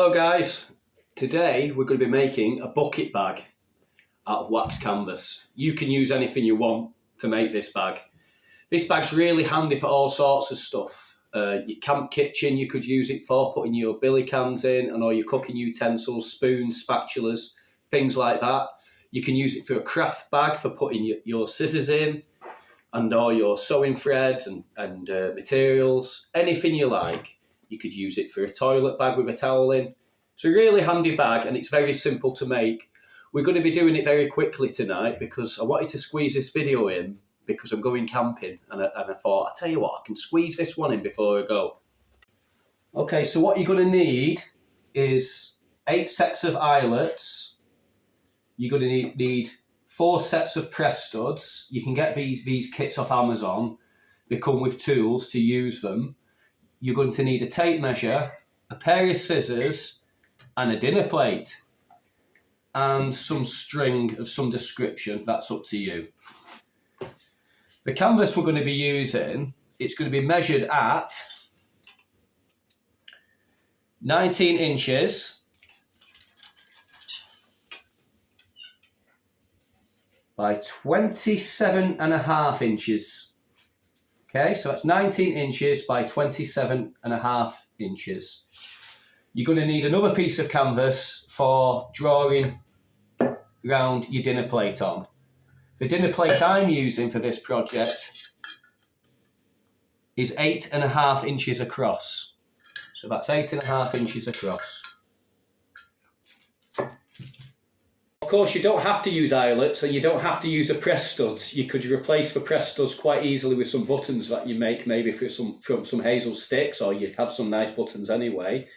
Hello guys, today we're going to be making a bucket bag out of wax canvas. You can use anything you want to make this bag. This bag's really handy for all sorts of stuff. Your camp kitchen you could use it for, putting your billy cans in and all your cooking utensils, spoons, spatulas, things like that. You can use it for a craft bag for putting your scissors in and all your sewing threads and materials, anything you like. You could use it for a toilet bag with a towel in. It's a really handy bag and it's very simple to make. We're going to be doing it very quickly tonight because I wanted to squeeze this video in because I'm going camping and I thought, I'll tell you what, I can squeeze this one in before I go. Okay, so what you're going to need is 8 sets of eyelets. You're going to need 4 sets of press studs. You can get these kits off Amazon. They come with tools to use them. You're going to need a tape measure, a pair of scissors and a dinner plate and some string of some description. That's up to you. The canvas we're going to be using, it's going to be measured at 19 inches by 27.5 inches. Okay, so that's 19 inches by 27.5 inches. You're going to need another piece of canvas for drawing around your dinner plate on. The dinner plate I'm using for this project is 8.5 inches across. So that's 8.5 inches across. Of course, you don't have to use eyelets and you don't have to use a press studs. You could replace the press studs quite easily with some buttons that you make maybe from some hazel sticks, or you have some nice buttons anyway.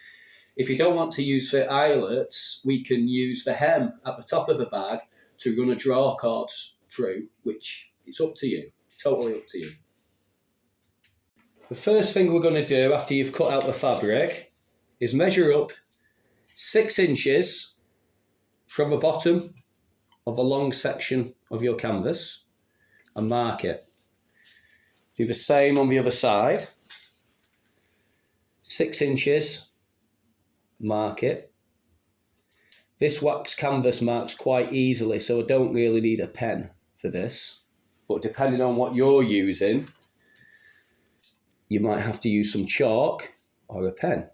If you don't want to use the eyelets, we can use the hem at the top of the bag to run a draw cord through, which it's up to you, totally up to you. The first thing we're going to do after you've cut out the fabric is measure up 6 inches from the bottom of a long section of your canvas and mark it. Do the same on the other side. 6 inches, mark it. This wax canvas marks quite easily, so I don't really need a pen for this. But depending on what you're using, you might have to use some chalk or a pen.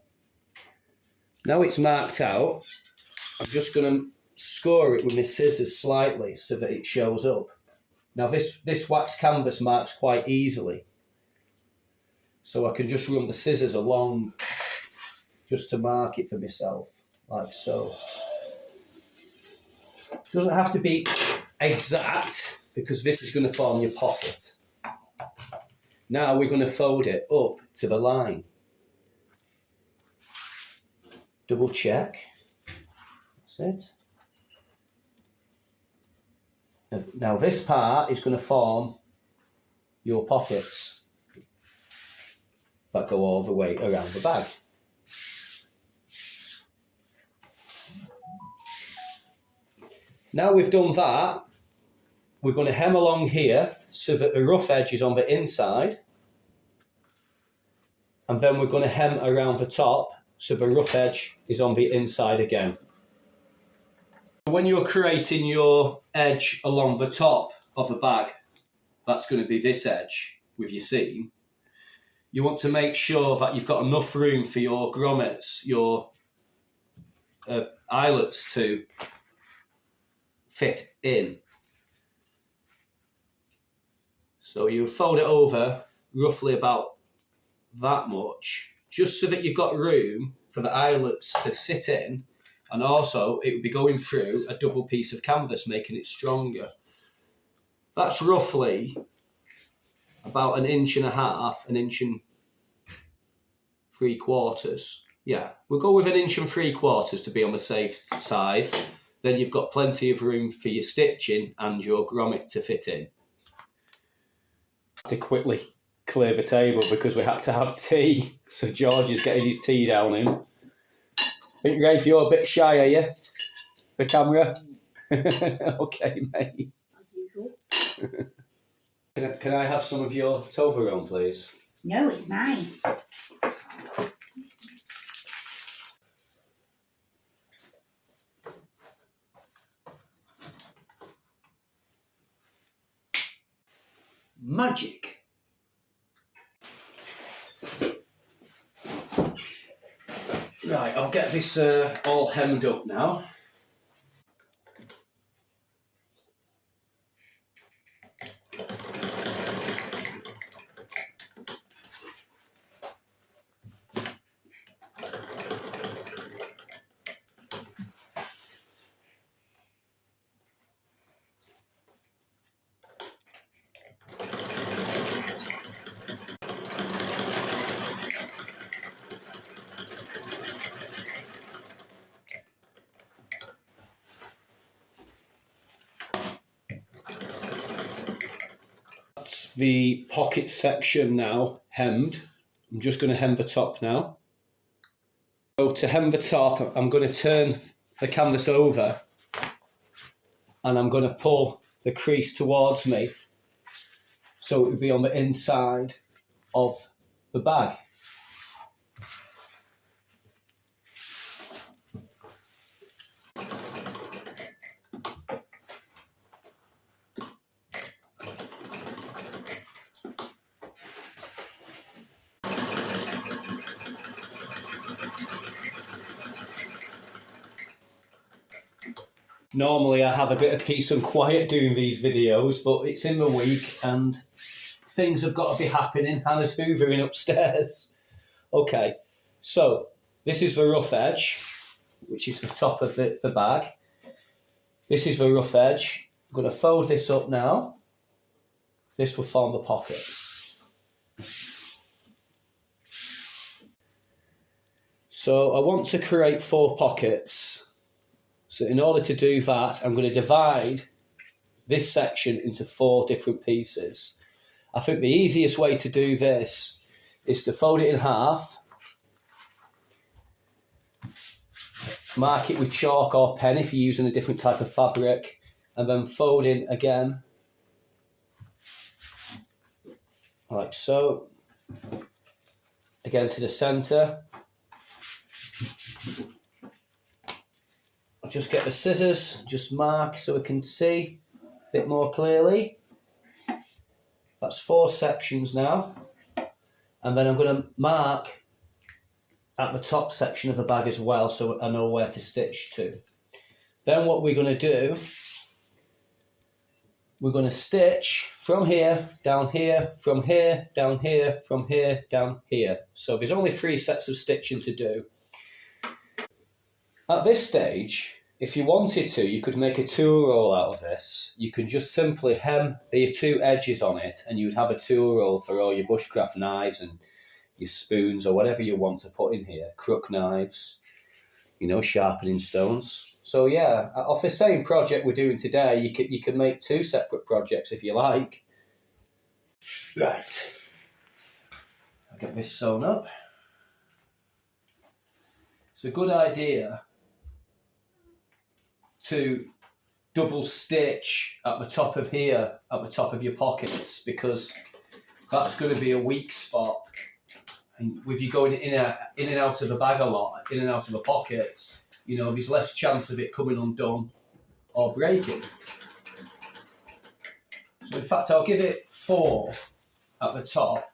Now it's marked out, I'm just going to score it with my scissors slightly so that it shows up. Now this wax canvas marks quite easily, so I can just run the scissors along just to mark it for myself, like so. It doesn't have to be exact because this is going to form your pocket. Now we're going to fold it up to the line. Double check. That's it. Now this part is going to form your pockets that go all the way around the bag. Now we've done that, we're going to hem along here so that the rough edge is on the inside, and then we're going to hem around the top so the rough edge is on the inside again. When you're creating your edge along the top of the bag, that's going to be this edge with your seam. You want to make sure that you've got enough room for your grommets, your eyelets to fit in. So you fold it over roughly about that much, just so that you've got room for the eyelets to sit in. And also, it would be going through a double piece of canvas, making it stronger. That's roughly about 1.5 inches, 1 inch and 3/4. Yeah, we'll go with 1 3/4 inches to be on the safe side. Then you've got plenty of room for your stitching and your grommet to fit in. To quickly clear the table because we had to have tea. So George is getting his tea down in. I think, Rafe, you're a bit shy, are you? For camera? Okay, mate. As usual. Can I have some of your Toblerone, please? No, it's mine. magic. Right, I'll get this all hemmed up now. That's the pocket section now hemmed. I'm just going to hem the top now. So to hem the top, I'm going to turn the canvas over and I'm going to pull the crease towards me so it would be on the inside of the bag. Normally I have a bit of peace and quiet doing these videos, but it's in the week and things have got to be happening. Hannah's hoovering upstairs. Okay, so this is the rough edge, which is the top of the bag. This is the rough edge. I'm going to fold this up now. This will form the pocket. So I want to create 4 pockets. So in order to do that, I'm going to divide this section into 4 different pieces. I think the easiest way to do this is to fold it in half, mark it with chalk or pen if you're using a different type of fabric, and then fold in again, like so, again to the centre. I'll just get the scissors, just mark so we can see a bit more clearly. That's 4 sections now. And then I'm going to mark at the top section of the bag as well so I know where to stitch to. Then what we're going to do, we're going to stitch from here, down here, from here, down here, from here, down here. So there's only 3 sets of stitching to do. At this stage, if you wanted to, you could make a tool roll out of this. You could just simply hem the 2 edges on it and you would have a tool roll for all your bushcraft knives and your spoons or whatever you want to put in here. Crook knives, you know, sharpening stones. So yeah, off the same project we're doing today, you can make 2 separate projects if you like. Right, I'll get this sewn up. It's a good idea to double stitch at the top of here, at the top of your pockets, because that's going to be a weak spot. And with you going in and out of the bag a lot, in and out of the pockets, you know, there's less chance of it coming undone or breaking. So in fact, I'll give it 4 at the top,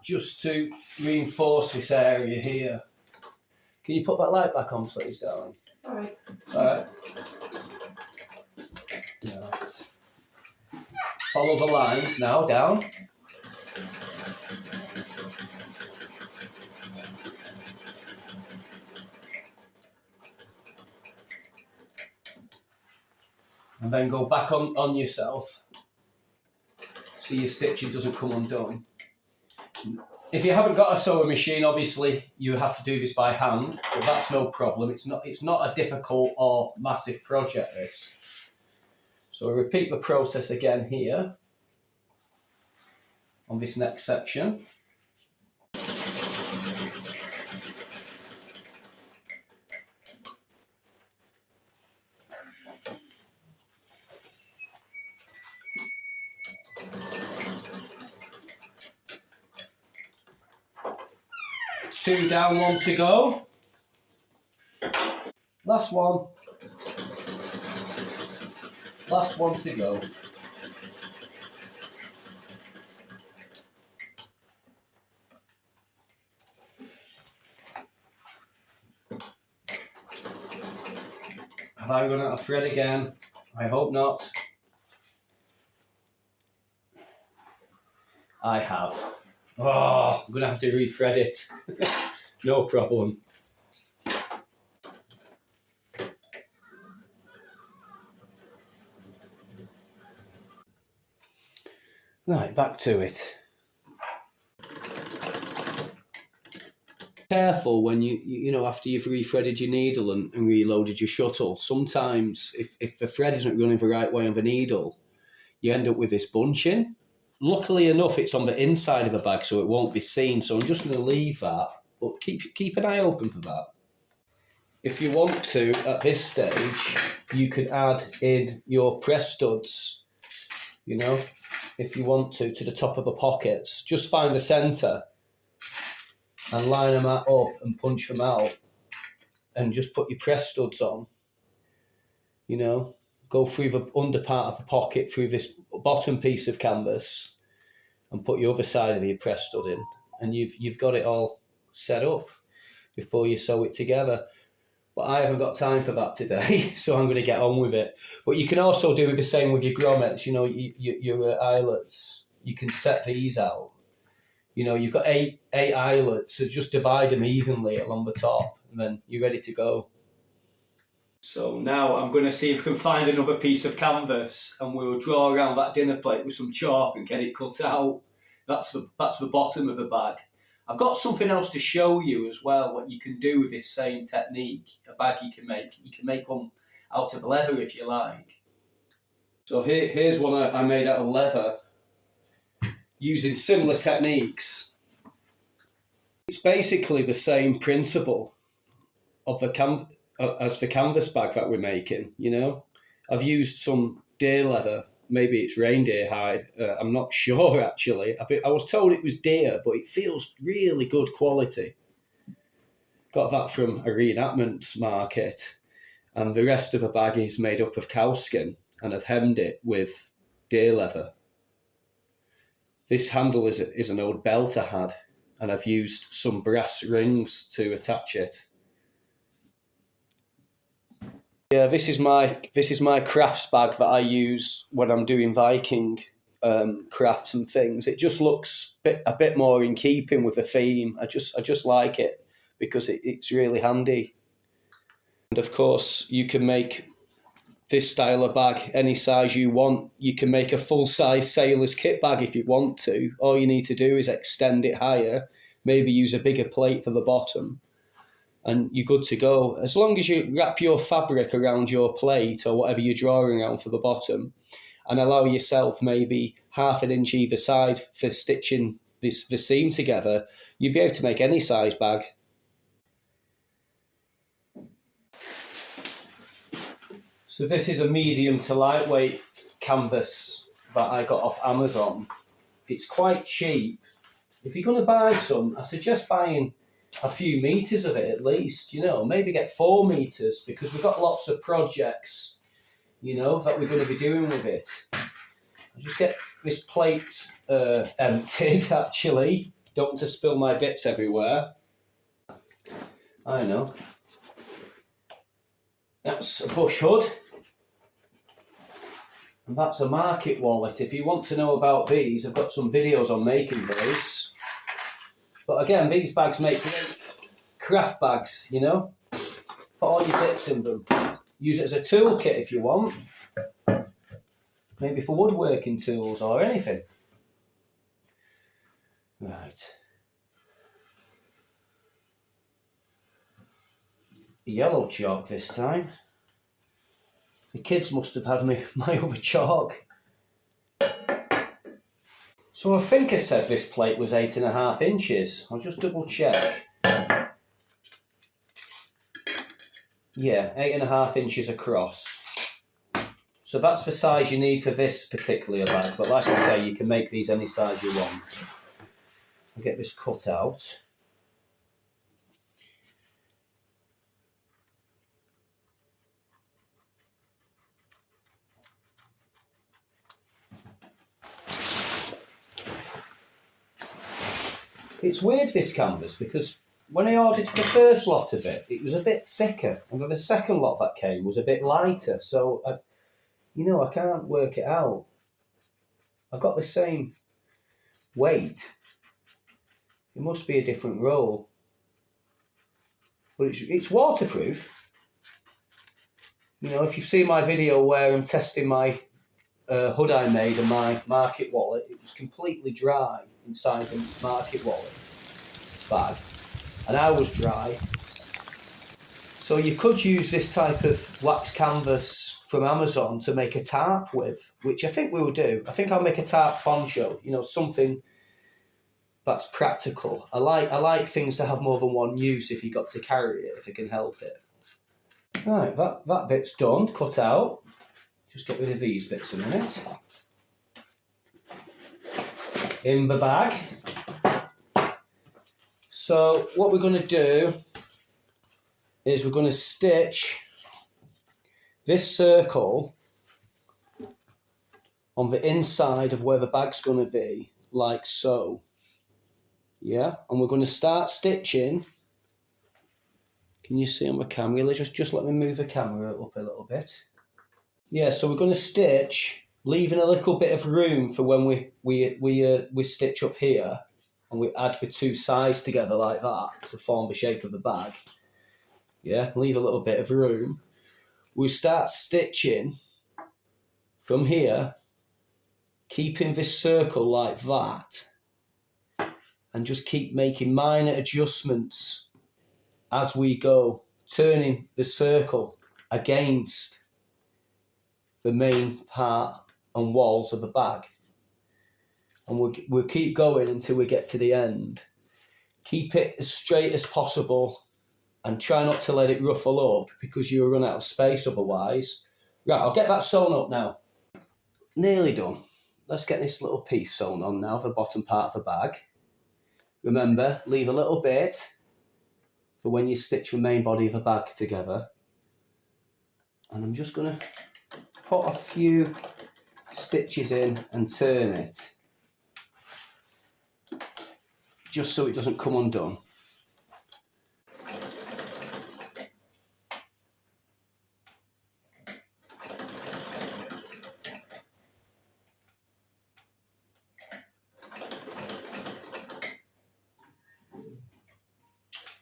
just to reinforce this area here. Can you put that light back on, please, darling? All right. All right. Right. Follow the lines now, down. And then go back on yourself so your stitching doesn't come undone. If you haven't got a sewing machine, obviously you have to do this by hand, but that's no problem. It's not a difficult or massive project, this. So we'll repeat the process again here on this next section. Two down, 1 to go. Last one. Last one to go. Have I run out of thread again? I hope not. I have. Oh, I'm going to have to rethread it. No problem. Right, back to it. Careful when you know, after you've rethreaded your needle and reloaded your shuttle. Sometimes if the thread isn't running the right way on the needle, you end up with this bunching. Luckily enough, it's on the inside of the bag, so it won't be seen. So I'm just going to leave that, but keep an eye open for that. If you want to, at this stage, you could add in your press studs, you know, if you want to the top of the pockets. Just find the centre and line them up and punch them out, and just put your press studs on, you know. Go through the under part of the pocket, through this bottom piece of canvas, and put your other side of your press stud in, and you've got it all set up before you sew it together. But I haven't got time for that today, so I'm going to get on with it. But you can also do the same with your grommets, you know, your eyelets. You can set these out. You know, you've got eight eyelets, so just divide them evenly along the top, and then you're ready to go. So now I'm going to see if I can find another piece of canvas, and we'll draw around that dinner plate with some chalk and get it cut out. That's the bottom of the bag. I've got something else to show you as well, what you can do with this same technique, a bag you can make. You can make one out of leather if you like. So here's one I made out of leather using similar techniques. It's basically the same principle of as the canvas bag that we're making, you know. I've used some deer leather, maybe it's reindeer hide, I'm not sure actually. I was told it was deer, but it feels really good quality. Got that from a reenactments market, and the rest of the bag is made up of cow skin, and I've hemmed it with deer leather. This handle is an old belt I had, and I've used some brass rings to attach it. Yeah, this is my crafts bag that I use when I'm doing Viking crafts and things. It just looks a bit more in keeping with the theme. I just like it because it's really handy. And of course, you can make this style of bag any size you want. You can make a full-size sailor's kit bag if you want to. All you need to do is extend it higher, maybe use a bigger plate for the bottom, and you're good to go. As long as you wrap your fabric around your plate or whatever you're drawing around for the bottom, and allow yourself maybe ½ an inch either side for stitching the seam together, you'll be able to make any size bag. So this is a medium to lightweight canvas that I got off Amazon. It's quite cheap. If you're going to buy some, I suggest buying a few meters of it at least, you know, maybe get 4 meters, because we've got lots of projects, you know, that we're going to be doing with it. I'll just get this plate emptied, actually. Don't want to spill my bits everywhere. I know. That's a bush hood. And that's a market wallet. If you want to know about these, I've got some videos on making those. But again, these bags make great craft bags, you know. Put all your bits in them. Use it as a toolkit if you want. Maybe for woodworking tools or anything. Right. Yellow chalk this time. The kids must have had my other chalk. So I think I said this plate was 8½ inches. I'll just double check. Yeah, 8½ inches across. So that's the size you need for this particular bag. But like I say, you can make these any size you want. I'll get this cut out. It's weird, this canvas, because when I ordered the first lot of it, it was a bit thicker, and then the second lot that came was a bit lighter. So, I can't work it out. I've got the same weight. It must be a different roll. But it's waterproof. If you've seen my video where I'm testing my hood I made and my market wallet, it was completely dry inside the market wallet bag, and I was dry. So you could use this type of wax canvas from Amazon to make a tarp with, which I think we will do. I think I'll make a tarp poncho, something that's practical. I like things to have more than one use if you've got to carry it, if I can help it. Right, that bit's done, cut out. Just get rid of these bits a minute. In the bag. So what we're going to do is we're going to stitch this circle on the inside of where the bag's going to be, like so. Yeah, and we're going to start stitching. Can you see on the camera? Just let me move the camera up a little bit. Yeah, so we're going to stitch, leaving a little bit of room for when we stitch up here, and we add the two sides together like that to form the shape of the bag. Yeah, leave a little bit of room. We start stitching from here, keeping this circle like that, and just keep making minor adjustments as we go, turning the circle against the main part and walls of the bag. And we'll keep going until we get to the end. Keep it as straight as possible and try not to let it ruffle up, because you'll run out of space otherwise. Right, I'll get that sewn up now. Nearly done. Let's get this little piece sewn on now, the bottom part of the bag. Remember, leave a little bit for when you stitch the main body of the bag together. And I'm just going to put a few stitches in and turn it, just so it doesn't come undone.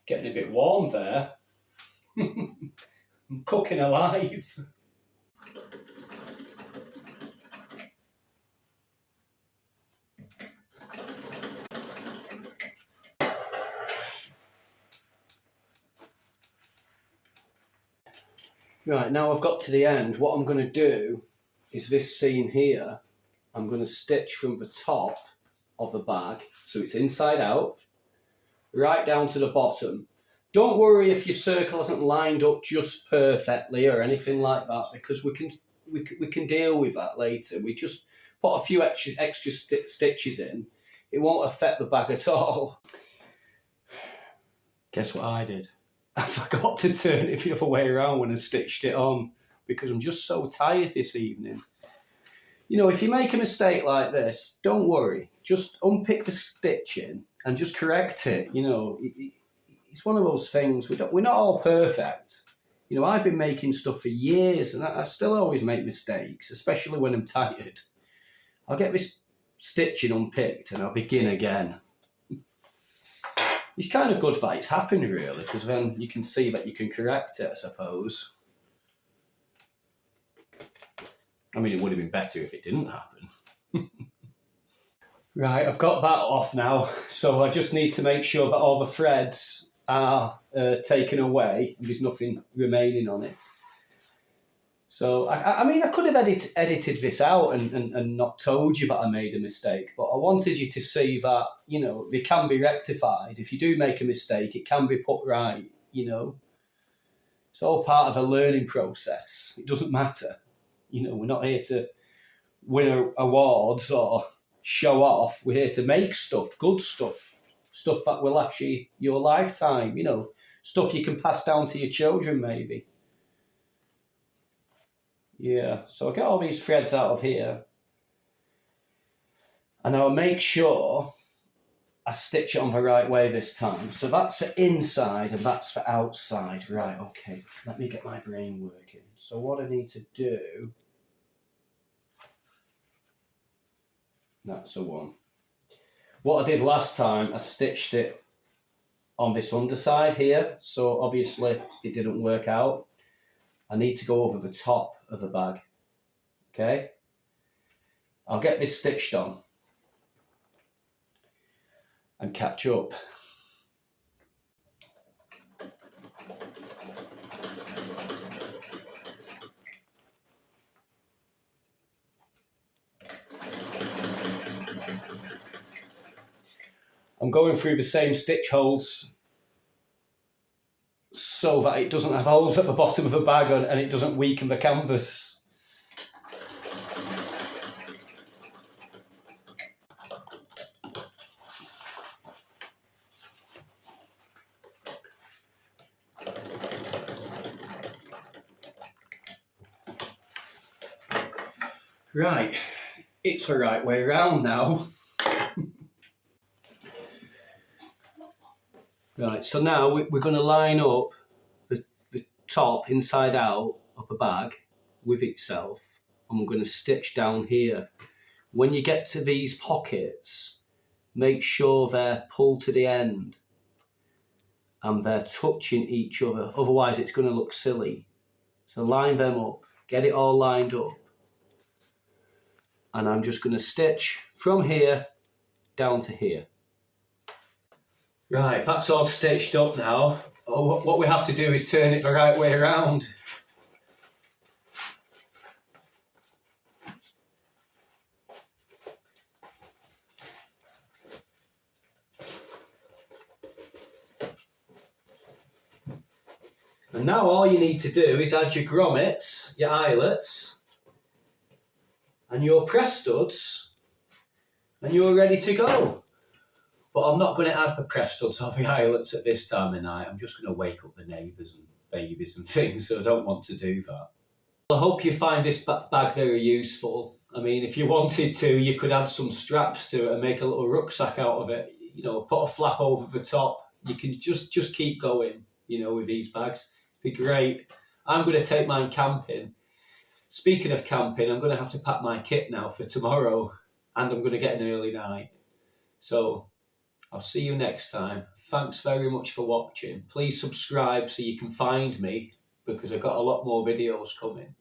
Getting a bit warm there. I'm cooking alive. Right, now I've got to the end, what I'm going to do is this seam here, I'm going to stitch from the top of the bag, so it's inside out, right down to the bottom. Don't worry if your circle hasn't lined up just perfectly or anything like that, because we can deal with that later. We just put a few extra stitches in. It won't affect the bag at all. Guess what I did? I forgot to turn it the other way around when I stitched it on, because I'm just so tired this evening. If you make a mistake like this, don't worry. Just unpick the stitching and just correct it. It's one of those things. We're not all perfect. I've been making stuff for years, and I still always make mistakes, especially when I'm tired. I'll get this stitching unpicked and I'll begin again. It's kind of good that it's happened, really, because then you can see that you can correct it, I suppose. I mean, it would have been better if it didn't happen. Right, I've got that off now, so I just need to make sure that all the threads are taken away and there's nothing remaining on it. So, I mean, I could have edited this out and not told you that I made a mistake, but I wanted you to see that, they can be rectified. If you do make a mistake, it can be put right, It's all part of a learning process. It doesn't matter. We're not here to win awards or show off. We're here to make stuff, good stuff that will last you your lifetime, stuff you can pass down to your children maybe. Yeah, so I'll get all these threads out of here, and I'll make sure I stitch it on the right way this time. So that's for inside and that's for outside. Right, okay, let me get my brain working. So what I need to do, that's the one. What I did last time, I stitched it on this underside here. So obviously it didn't work out. I need to go over the top of the bag, okay? I'll get this stitched on and catch up. I'm going through the same stitch holes so that it doesn't have holes at the bottom of the bag and it doesn't weaken the canvas. Right, it's the right way around now. Right, so now we're going to line up the top inside out of the bag with itself, and we're going to stitch down here. When you get to these pockets, make sure they're pulled to the end and they're touching each other, otherwise it's going to look silly. So line them up, get it all lined up. And I'm just going to stitch from here down to here. Right, that's all stitched up now. Oh, what we have to do is turn it the right way around. And now all you need to do is add your grommets, your eyelets, and your press studs, and you're ready to go. But I'm not going to add the press studs or the eyelets at this time of night. I'm just going to wake up the neighbours and babies and things, so I don't want to do that. I hope you find this bag very useful. I mean, if you wanted to, you could add some straps to it and make a little rucksack out of it. You know, put a flap over the top. You can just keep going, you know, with these bags. It'd be great. I'm going to take mine camping. Speaking of camping, I'm going to have to pack my kit now for tomorrow, and I'm going to get an early night. So I'll see you next time. Thanks very much for watching. Please subscribe so you can find me, because I've got a lot more videos coming.